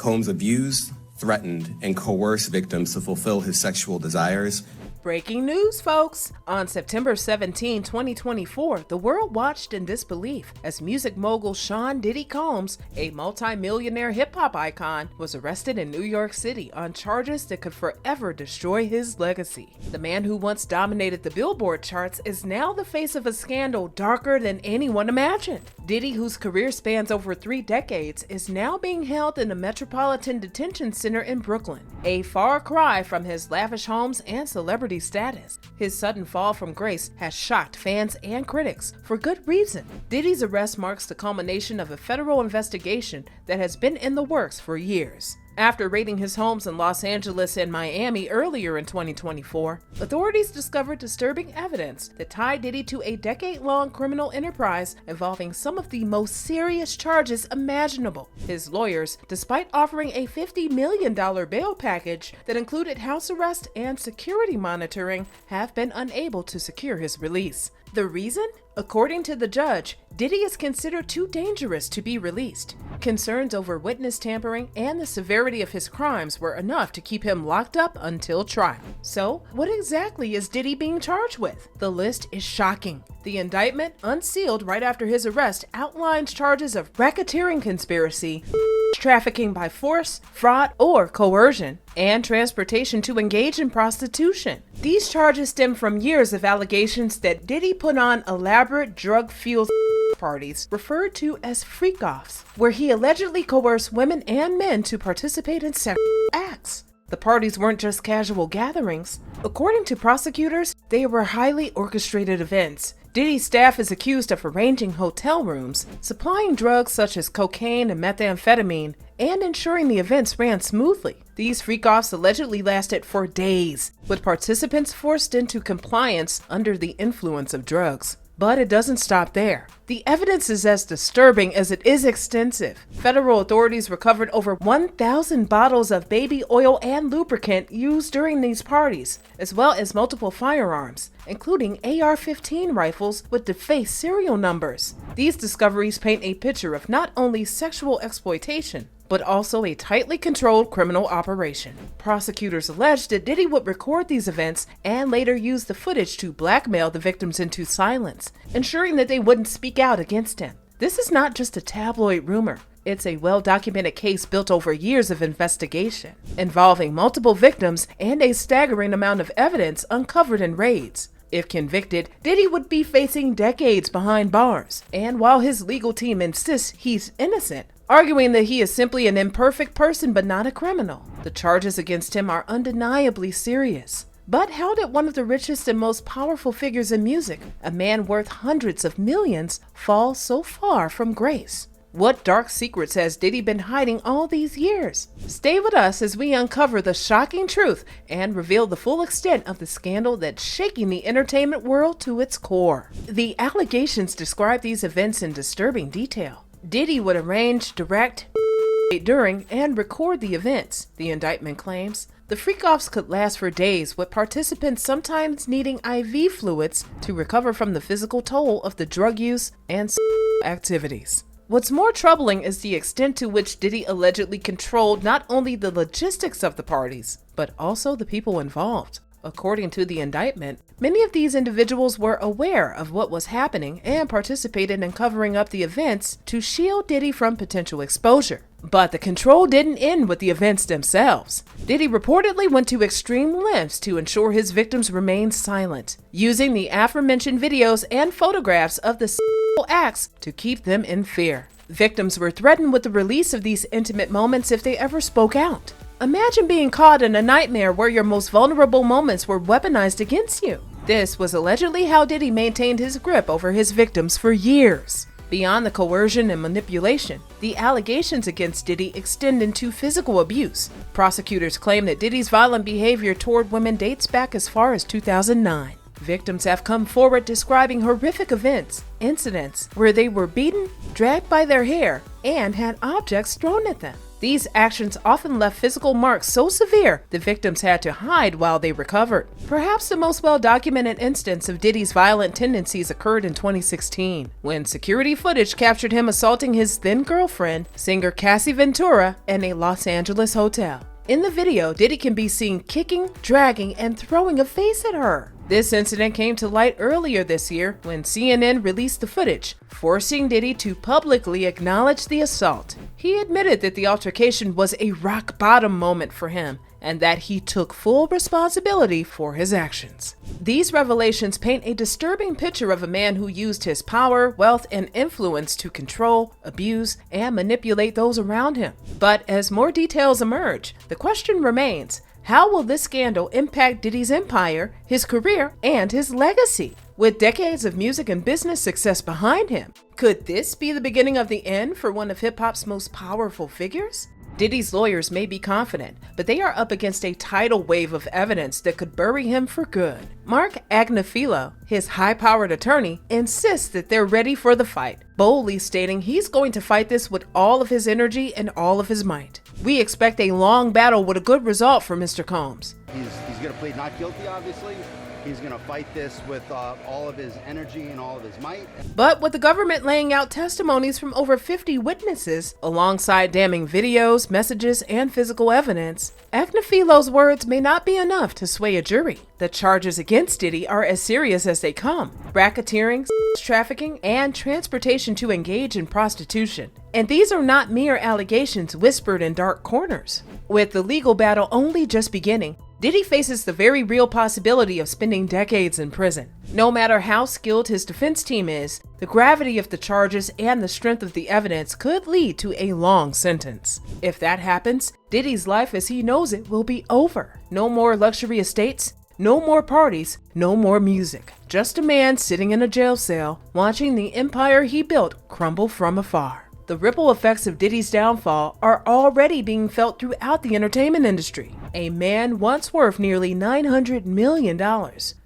Combs abused, threatened, and coerced victims to fulfill his sexual desires. Breaking news, folks! On September 17, 2024, the world watched in disbelief as music mogul Sean Diddy Combs, a multi-millionaire hip-hop icon, was arrested in New York City on charges that could forever destroy his legacy. The man who once dominated the Billboard charts is now the face of a scandal darker than anyone imagined. Diddy, whose career spans over 3 decades, is now being held in the Metropolitan Detention Center in Brooklyn, a far cry from his lavish homes and celebrity status. His sudden fall from grace has shocked fans and critics, for good reason. Diddy's arrest marks the culmination of a federal investigation that has been in the works for years. After raiding his homes in Los Angeles and Miami earlier in 2024, authorities discovered disturbing evidence that tied Diddy to a decade-long criminal enterprise involving some of the most serious charges imaginable. His lawyers, despite offering a $50 million bail package that included house arrest and security monitoring, have been unable to secure his release. The reason? According to the judge, Diddy is considered too dangerous to be released. Concerns over witness tampering and the severity of his crimes were enough to keep him locked up until trial. So, what exactly is Diddy being charged with? The list is shocking. The indictment, unsealed right after his arrest, outlines charges of racketeering conspiracy, trafficking by force, fraud, or coercion, and transportation to engage in prostitution. These charges stem from years of allegations that Diddy put on elaborate drug-fueled parties referred to as freak-offs, where he allegedly coerced women and men to participate in sexual acts. The parties weren't just casual gatherings. According to prosecutors, they were highly orchestrated events. Diddy's staff is accused of arranging hotel rooms, supplying drugs such as cocaine and methamphetamine, and ensuring the events ran smoothly. These freak-offs allegedly lasted for days, with participants forced into compliance under the influence of drugs. But it doesn't stop there. The evidence is as disturbing as it is extensive. Federal authorities recovered over 1,000 bottles of baby oil and lubricant used during these parties, as well as multiple firearms, including AR-15 rifles with defaced serial numbers. These discoveries paint a picture of not only sexual exploitation, but also a tightly controlled criminal operation. Prosecutors alleged that Diddy would record these events and later use the footage to blackmail the victims into silence, ensuring that they wouldn't speak out against him. This is not just a tabloid rumor. It's a well-documented case built over years of investigation, involving multiple victims and a staggering amount of evidence uncovered in raids. If convicted, Diddy would be facing decades behind bars, and while his legal team insists he's innocent, arguing that he is simply an imperfect person but not a criminal. The charges against him are undeniably serious. But how did one of the richest and most powerful figures in music, a man worth hundreds of millions, fall so far from grace? What dark secrets has Diddy been hiding all these years? Stay with us as we uncover the shocking truth and reveal the full extent of the scandal that's shaking the entertainment world to its core. The allegations describe these events in disturbing detail. Diddy would arrange, direct, during, and record the events, the indictment claims. The freak-offs could last for days, with participants sometimes needing IV fluids to recover from the physical toll of the drug use and activities. What's more troubling is the extent to which Diddy allegedly controlled not only the logistics of the parties, but also the people involved. According to the indictment, many of these individuals were aware of what was happening and participated in covering up the events to shield Diddy from potential exposure. But the control didn't end with the events themselves. Diddy reportedly went to extreme lengths to ensure his victims remained silent, using the aforementioned videos and photographs of the acts to keep them in fear. Victims were threatened with the release of these intimate moments if they ever spoke out. Imagine being caught in a nightmare where your most vulnerable moments were weaponized against you. This was allegedly how Diddy maintained his grip over his victims for years. Beyond the coercion and manipulation, the allegations against Diddy extend into physical abuse. Prosecutors claim that Diddy's violent behavior toward women dates back as far as 2009. Victims have come forward describing horrific incidents where they were beaten, dragged by their hair, and had objects thrown at them. These actions often left physical marks so severe the victims had to hide while they recovered. Perhaps the most well-documented instance of Diddy's violent tendencies occurred in 2016, when security footage captured him assaulting his then girlfriend, singer Cassie Ventura, in a Los Angeles hotel. In the video, Diddy can be seen kicking, dragging, and throwing a face at her. This incident came to light earlier this year when CNN released the footage, forcing Diddy to publicly acknowledge the assault. He admitted that the altercation was a rock-bottom moment for him and that he took full responsibility for his actions. These revelations paint a disturbing picture of a man who used his power, wealth, and influence to control, abuse, and manipulate those around him. But as more details emerge, the question remains: how will this scandal impact Diddy's empire, his career, and his legacy? With decades of music and business success behind him, could this be the beginning of the end for one of hip-hop's most powerful figures? Diddy's lawyers may be confident, but they are up against a tidal wave of evidence that could bury him for good. Mark Agnifilo, his high-powered attorney, insists that they're ready for the fight, boldly stating he's going to fight this with all of his energy and all of his might. We expect a long battle with a good result for Mr. Combs. He's going to plead not guilty, obviously. He's going to fight this with all of his energy and all of his might. But with the government laying out testimonies from over 50 witnesses, alongside damning videos, messages, and physical evidence, Agnifilo's words may not be enough to sway a jury. The charges against Diddy are as serious as they come: racketeering, trafficking, and transportation to engage in prostitution. And these are not mere allegations whispered in dark corners. With the legal battle only just beginning, Diddy faces the very real possibility of spending decades in prison. No matter how skilled his defense team is, the gravity of the charges and the strength of the evidence could lead to a long sentence. If that happens, Diddy's life as he knows it will be over. No more luxury estates, no more parties, no more music. Just a man sitting in a jail cell, watching the empire he built crumble from afar. The ripple effects of Diddy's downfall are already being felt throughout the entertainment industry. A man once worth nearly $900 million,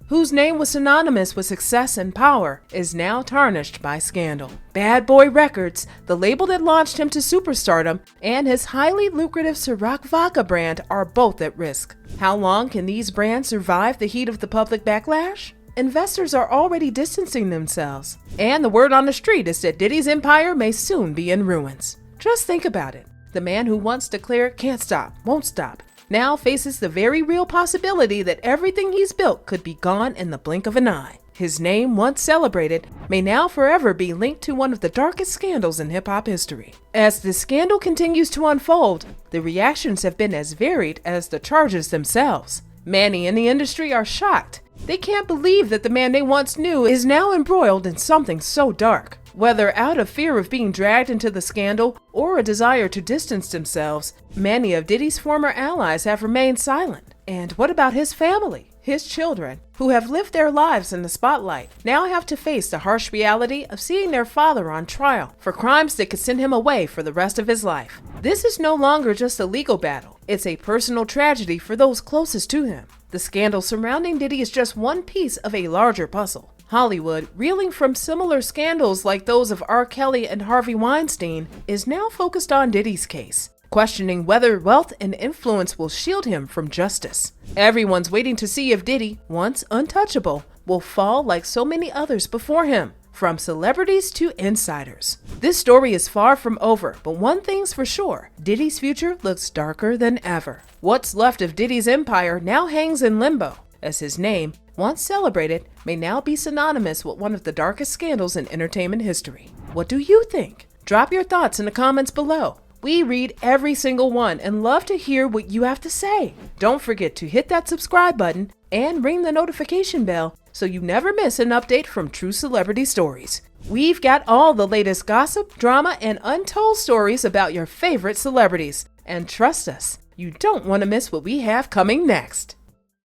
whose name was synonymous with success and power, is now tarnished by scandal. Bad Boy Records, the label that launched him to superstardom, and his highly lucrative Ciroc Vodka brand are both at risk. How long can these brands survive the heat of the public backlash? Investors are already distancing themselves, and the word on the street is that Diddy's empire may soon be in ruins. Just think about it. The man who once declared can't stop, won't stop, now faces the very real possibility that everything he's built could be gone in the blink of an eye. His name, once celebrated, may now forever be linked to one of the darkest scandals in hip-hop history. As this scandal continues to unfold, the reactions have been as varied as the charges themselves. Many in the industry are shocked. They can't believe that the man they once knew is now embroiled in something so dark. Whether out of fear of being dragged into the scandal or a desire to distance themselves, many of Diddy's former allies have remained silent. And what about his family? His children, who have lived their lives in the spotlight, now have to face the harsh reality of seeing their father on trial for crimes that could send him away for the rest of his life. This is no longer just a legal battle. It's a personal tragedy for those closest to him. The scandal surrounding Diddy is just one piece of a larger puzzle. Hollywood, reeling from similar scandals like those of R. Kelly and Harvey Weinstein, is now focused on Diddy's case, questioning whether wealth and influence will shield him from justice. Everyone's waiting to see if Diddy, once untouchable, will fall like so many others before him, from celebrities to insiders. This story is far from over, but one thing's for sure: Diddy's future looks darker than ever. What's left of Diddy's empire now hangs in limbo, as his name, once celebrated, may now be synonymous with one of the darkest scandals in entertainment history. What do you think? Drop your thoughts in the comments below. We read every single one and love to hear what you have to say. Don't forget to hit that subscribe button and ring the notification bell so you never miss an update from True Celebrity Stories. We've got all the latest gossip, drama, and untold stories about your favorite celebrities. And trust us, you don't want to miss what we have coming next.